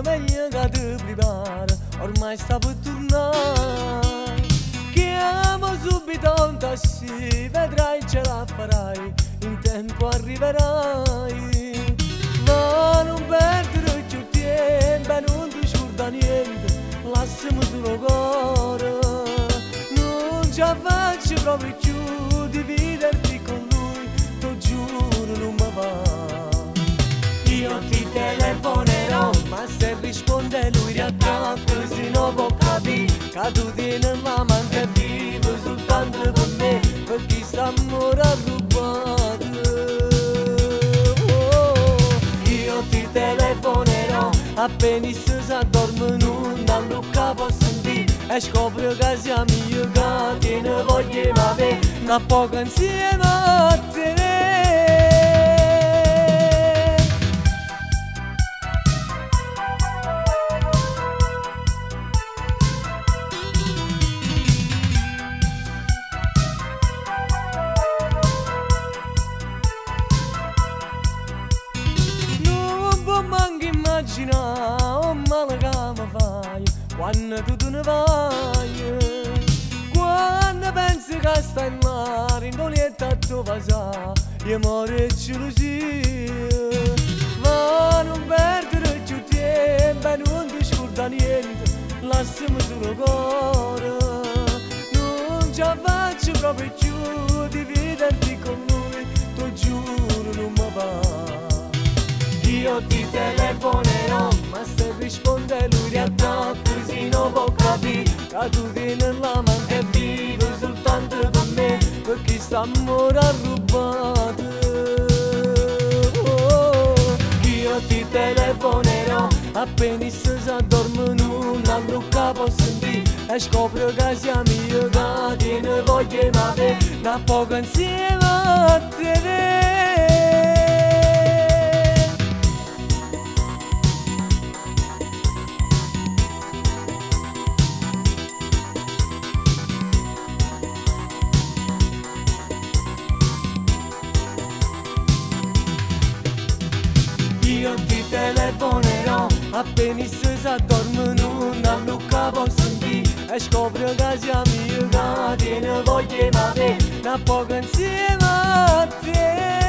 meglio che ti prepara, ormai sta per tornare. Chiamo subito un taxi, vedrai ce la farai, in tempo arriverai. Ma non perdere più tempo, non ti scorda niente, lasciami solo cuore. Non ce la faccio proprio più, dividerti con lui, t'ho giuro non mi va. Io ti telefonerò, ma se risponde lui riattacca, se non può capire che tu tieni l'amante vivo soltanto per me, per chi sta amore rubato. Io ti telefonerò, appena si addorme non da Luca può sentire, e scopro che siamo io che tiene voglia ma me, da poco insieme a te. Immagina oh male che mi fai quando tu te ne vai, quando pensi che stai in mare in dolietta tu vai sa io muore e gelosia. Ma non perdere più tempo e non ti scorda niente, lasciami solo cuore. Non ce la faccio proprio più, dividerti con lui, t'ho giuro non mi va. Io ti telefonerò, ma se risponde lui riattacca, se non può capire che tu tieni l'amante vivo soltanto per me, per chi sta amore rubato. Io ti telefonerò, appena si addorme non a Luca può sentire, e scopro che siamo io che tiene voglia ma me, da poco insieme a te. Io ti telefonerò, appena si addorme non a Luca può sentire, e scopro che siamo io che tiene voglia ma me, da poco insieme a te.